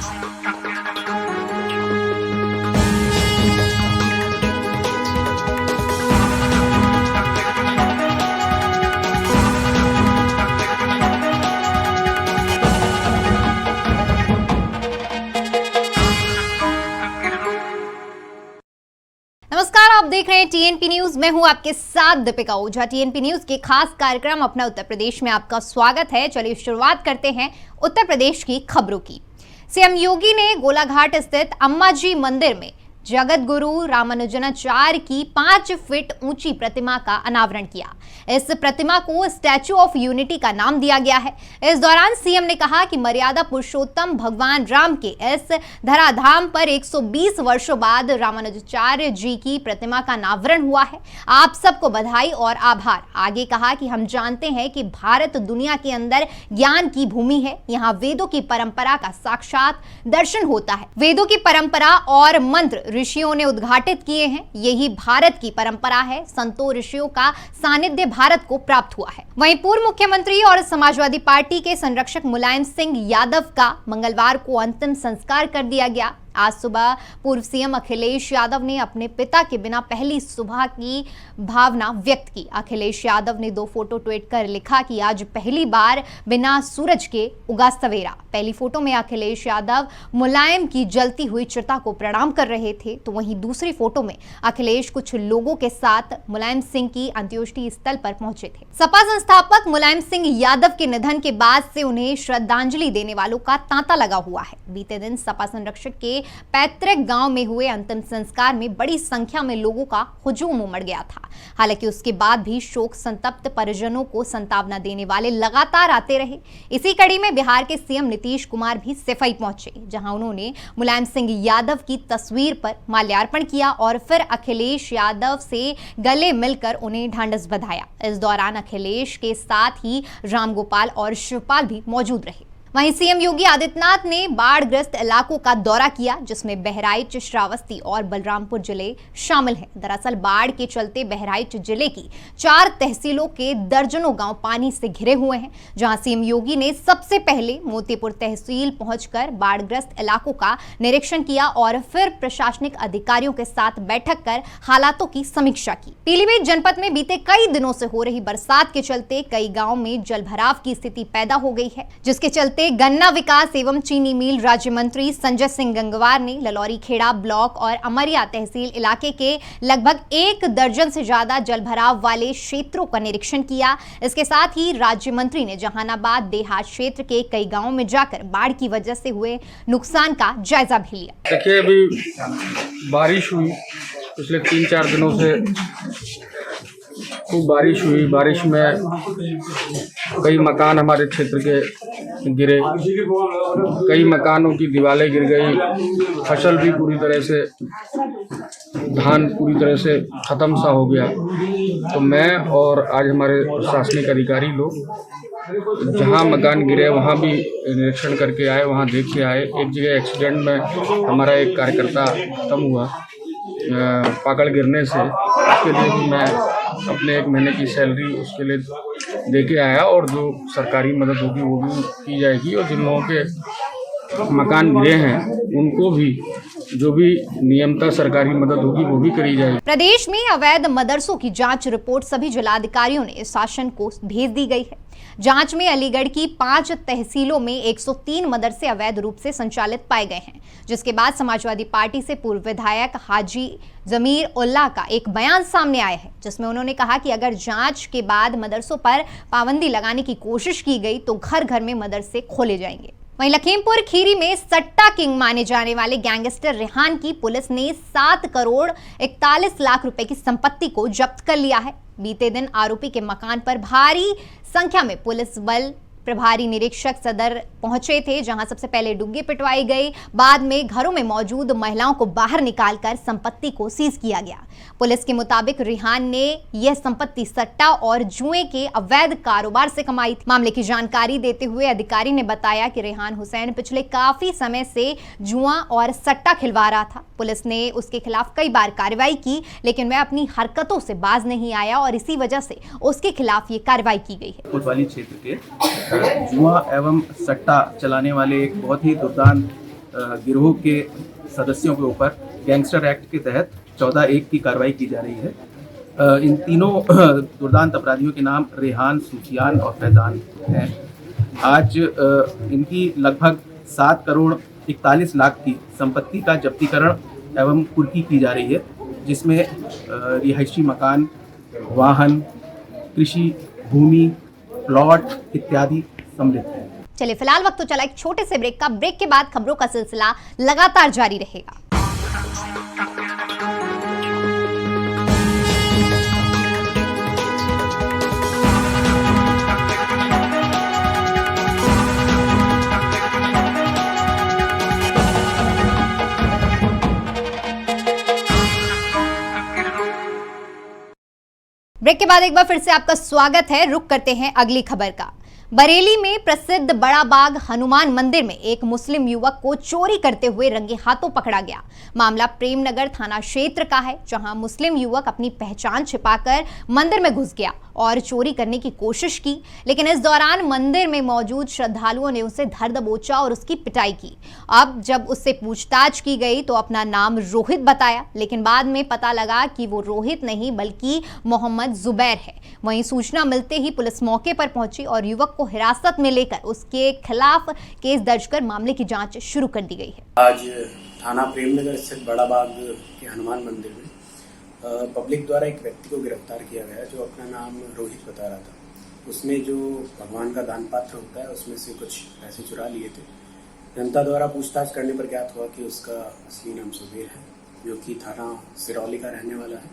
नमस्कार, आप देख रहे हैं टीएनपी न्यूज। मैं हूं आपके साथ दीपिका ओझा। टीएनपी न्यूज के खास कार्यक्रम अपना उत्तर प्रदेश में आपका स्वागत है। चलिए शुरुआत करते हैं उत्तर प्रदेश की खबरों की। सीएम योगी ने गोलाघाट स्थित अम्माजी मंदिर में जगत गुरु रामानुजनाचार्य की 5 फीट ऊंची प्रतिमा का अनावरण किया। इस प्रतिमा को स्टैचू ऑफ यूनिटी का नाम दिया गया है। इस दौरान सीएम ने कहा कि मर्यादा पुरुषोत्तम भगवान राम के इस धराधाम पर 120 वर्षों बाद रामानुजाचार्य जी की प्रतिमा का अनावरण हुआ है। आप सबको बधाई और आभार। आगे कहा कि हम जानते हैं कि भारत दुनिया के अंदर ज्ञान की भूमि है। यहाँ वेदों की परंपरा का साक्षात दर्शन होता है। वेदों की परंपरा और मंत्र ऋषियों ने उद्घाटित किए हैं। यही भारत की परंपरा है। संतों ऋषियों का सानिध्य भारत को प्राप्त हुआ है। वहीं पूर्व मुख्यमंत्री और समाजवादी पार्टी के संरक्षक मुलायम सिंह यादव का मंगलवार को अंतिम संस्कार कर दिया गया। आज सुबह पूर्व सीएम अखिलेश यादव ने अपने पिता के बिना पहली सुबह की भावना व्यक्त की। अखिलेश यादव ने 2 फोटो ट्वीट कर लिखा कि आज पहली बार बिना सूरज के उगा सवेरा। पहली फोटो में अखिलेश यादव मुलायम की जलती हुई चिता को प्रणाम कर रहे थे, तो वहीं दूसरी फोटो में अखिलेश कुछ लोगों के साथ मुलायम सिंह की अंत्येष्टि स्थल पर पहुंचे थे। सपा संस्थापक मुलायम सिंह यादव के निधन के बाद से उन्हें श्रद्धांजलि देने वालों का तांता लगा हुआ है। बीते दिन सपा संरक्षक के पैतृक गांव में हुए अंतिम संस्कार में बड़ी संख्या में लोगों का हुजूम उमड़ गया था। हालांकि उसके बाद भी शोक संतप्त परिजनों को सांत्वना देने वाले लगातार आते रहे। इसी कड़ी में बिहार के सीएम नीतीश कुमार भी सिफई पहुंचे, जहां उन्होंने मुलायम सिंह यादव की तस्वीर पर माल्यार्पण किया और फिर अखिलेश यादव से गले मिलकर उन्हें ढांढस बंधाया। इस दौरान अखिलेश के साथ ही रामगोपाल और शिवपाल भी मौजूद रहे। वहीं सीएम योगी आदित्यनाथ ने बाढ़ग्रस्त इलाकों का दौरा किया, जिसमें बहराइच, श्रावस्ती और बलरामपुर जिले शामिल हैं। दरअसल बाढ़ के चलते बहराइच जिले की 4 तहसीलों के दर्जनों गांव पानी से घिरे हुए हैं, जहां सीएम योगी ने सबसे पहले मोतीपुर तहसील पहुंचकर बाढ़ग्रस्त इलाकों का निरीक्षण किया और फिर प्रशासनिक अधिकारियों के साथ बैठक कर हालातों की समीक्षा की। पीलीभीत जनपद में बीते कई दिनों से हो रही बरसात के चलते कई गाँव में जलभराव की स्थिति पैदा हो गई है, जिसके चलते गन्ना विकास एवं चीनी मिल राज्य मंत्री संजय सिंह गंगवार ने ललौरी खेड़ा ब्लॉक और अमरिया तहसील इलाके के लगभग 1 दर्जन से ज्यादा जलभराव वाले क्षेत्रों का निरीक्षण किया। इसके साथ ही राज्य मंत्री ने जहानाबाद देहात क्षेत्र के कई गांवों में जाकर बाढ़ की वजह से हुए नुकसान का जायजा भी लिया। देखिए, अभी बारिश हुई, पिछले 3-4 दिनों से खूब बारिश हुई। बारिश में कई मकान हमारे क्षेत्र के गिरे, कई मकानों की दीवारें गिर गई, फसल भी पूरी तरह से, धान पूरी तरह से ख़त्म सा हो गया। तो मैं और आज हमारे प्रशासनिक अधिकारी लोग जहां मकान गिरे वहां भी निरीक्षण करके आए, वहां देख के आए। एक जगह एक्सीडेंट में हमारा एक कार्यकर्ता खत्म हुआ पाकड़ गिरने से। उसके लिए भी मैं अपने 1 महीने की सैलरी उसके लिए दे के आया और जो सरकारी मदद होगी वो भी की जाएगी। और जिन लोगों के मकान गिरे हैं उनको भी जो भी नियमता सरकारी मदद होगी वो भी करी जाएगी। प्रदेश में अवैध मदरसों की जांच रिपोर्ट सभी जिलाधिकारियों ने शासन को भेज दी गई है। जांच में अलीगढ़ की 5 तहसीलों में 103 मदरसे अवैध रूप से संचालित पाए गए हैं, जिसके बाद समाजवादी पार्टी से पूर्व विधायक हाजी जमीर उल्लाह का एक बयान सामने आया है, जिसमें उन्होंने कहा कि अगर जांच के बाद मदरसों पर पाबंदी लगाने की कोशिश की गई तो घर घर में मदरसे खोले जाएंगे। वहीं लखीमपुर खीरी में सट्टा किंग माने जाने वाले गैंगस्टर रेहान की पुलिस ने 7 करोड़ 41 लाख रुपए की संपत्ति को जब्त कर लिया है। बीते दिन आरोपी के मकान पर भारी संख्या में पुलिस बल प्रभारी निरीक्षक सदर पहुंचे थे, जहां सबसे पहले डुग्गी पिटवाई गई। बाद में घरों में मौजूद महिलाओं को बाहर निकालकर संपत्ति को सीज किया गया। पुलिस के मुताबिक रिहान ने यह संपत्ति सट्टा और जुए के अवैध कारोबार से कमाई थी। मामले की जानकारी देते हुए अधिकारी ने बताया कि रेहान हुसैन पिछले काफी समय से जुआ और सट्टा खिलवा रहा था। पुलिस ने उसके खिलाफ कई बार कार्रवाई की, लेकिन वह अपनी हरकतों से बाज नहीं आया और इसी वजह से उसके खिलाफ ये कार्रवाई की गई है। कोतवाली क्षेत्र के जुआ एवं सट्टा चलाने वाले एक बहुत ही दुर्दांत गिरोह के सदस्यों के ऊपर गैंगस्टर एक्ट के तहत 14(1) की कार्रवाई की जा रही है। इन तीनों दुर्दांत अपराधियों के नाम रेहान, सूफियान और फैजान हैं। आज इनकी लगभग 7 करोड़ 41 लाख की संपत्ति का जब्तीकरण एवं कुर्की की जा रही है, जिसमें रिहायशी मकान, वाहन, कृषि भूमि, प्लॉट इत्यादि सम्मिलित है। चलिए फिलहाल वक्त तो चला एक छोटे से ब्रेक का। ब्रेक के बाद खबरों का सिलसिला लगातार जारी रहेगा। ब्रेक के बाद एक बार फिर से आपका स्वागत है। रुक करते हैं अगली खबर का। बरेली में प्रसिद्ध बड़ा बाग हनुमान मंदिर में एक मुस्लिम युवक को चोरी करते हुए रंगे हाथों पकड़ा गया। मामला प्रेमनगर थाना क्षेत्र का है, जहां मुस्लिम युवक अपनी पहचान छिपाकर मंदिर में घुस गया और चोरी करने की कोशिश की, लेकिन इस दौरान मंदिर में मौजूद श्रद्धालुओं ने उसे धर दबोचा और उसकी पिटाई की। अब जब उससे पूछताछ की गई तो अपना नाम रोहित बताया, लेकिन बाद में पता लगा कि वो रोहित नहीं बल्कि मोहम्मद जुबैर है। वहीं सूचना मिलते ही पुलिस मौके पर पहुंची और युवक को हिरासत में लेकर उसके खिलाफ केस दर्ज कर मामले की जांच शुरू कर दी गई है। आज थाना प्रेमनगर स्थित बड़ा बाग के हनुमान मंदिर में पब्लिक द्वारा एक व्यक्ति को गिरफ्तार किया गया जो अपना नाम रोहित बता रहा था। उसने जो भगवान का दान पात्र होता है उसमें से कुछ पैसे चुरा लिए थे। जनता द्वारा पूछताछ करने पर ज्ञात हुआ कि उसका असली नाम सुबेर है, जो कि थाना सिरौली का रहने वाला है।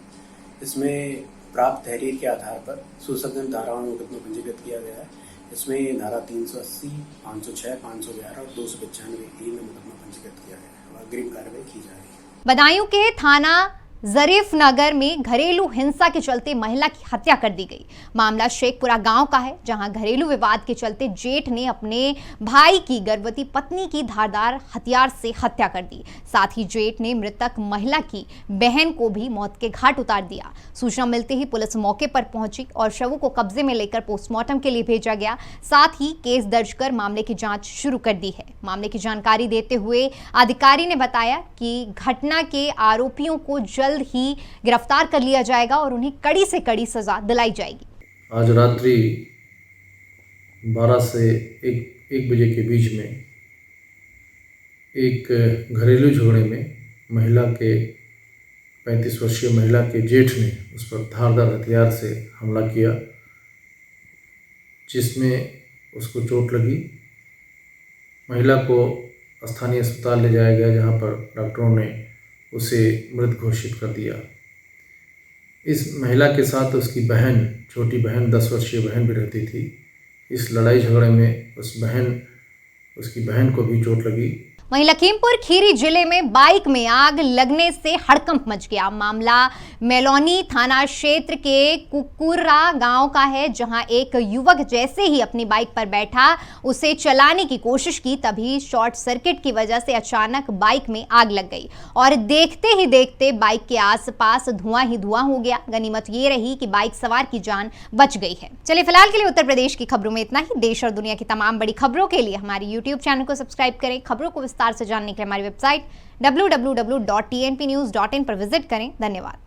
इसमें प्राप्त तहरीर के आधार पर सुसंगत धाराओं में मुकदमा पंजीकृत किया गया है। इसमें धारा 380, 506, 511 और 295 में मुकदमा पंजीकृत किया गया है और अग्रिम कार्रवाई की जा रही है। बदायूं के थाना जरीफ नगर में घरेलू हिंसा के चलते महिला की हत्या कर दी गई। मामला शेखपुरा गांव का है, जहां घरेलू विवाद के चलते जेठ ने अपने भाई की गर्भवती पत्नी की धारदार हथियार से हत्या कर दी। साथ ही जेठ ने मृतक महिला की बहन को भी मौत के घाट उतार दिया। सूचना मिलते ही पुलिस मौके पर पहुंची और शवों को कब्जे में लेकर पोस्टमार्टम के लिए भेजा गया। साथ ही केस दर्ज कर मामले की जांच शुरू कर दी है। मामले की जानकारी देते हुए अधिकारी ने बताया कि घटना के आरोपियों को जल्द ही गिरफ्तार कर लिया जाएगा और उन्हें कड़ी से कड़ी सजा दिलाई जाएगी। आज रात्रि 12 से 1 बजे के बीच में एक घरेलू झगड़े में महिला के 35 वर्षीय महिला के जेठ ने उस पर धारदार हथियार से हमला किया, जिसमें उसको चोट लगी। महिला को स्थानीय अस्पताल ले जाया गया, जहां पर डॉक्टरों ने उसे मृत घोषित कर दिया। इस महिला के साथ उसकी बहन, छोटी बहन, 10 वर्षीय बहन भी रहती थी। इस लड़ाई झगड़े में उसकी बहन को भी चोट लगी। वहीं लखीमपुर खीरी जिले में बाइक में आग लगने से हड़कंप मच गया। मामला मेलौनी थाना क्षेत्र के कुकुरा गांव का है, जहां एक युवक जैसे ही अपनी बाइक पर बैठा उसे चलाने की कोशिश की, तभी शॉर्ट सर्किट की वजह से अचानक बाइक में आग लग गई और देखते ही देखते बाइक के आसपास धुआं ही धुआं हो गया। गनीमत ये रही कि बाइक सवार की जान बच गई है। चलिए फिलहाल के लिए उत्तर प्रदेश की खबरों में इतना ही। देश और दुनिया की तमाम बड़ी खबरों के लिए हमारे YouTube चैनल को सब्सक्राइब करें। खबरों को विस्तार से जानने के लिए हमारी वेबसाइट www.tnpnews.in पर विजिट करें। धन्यवाद।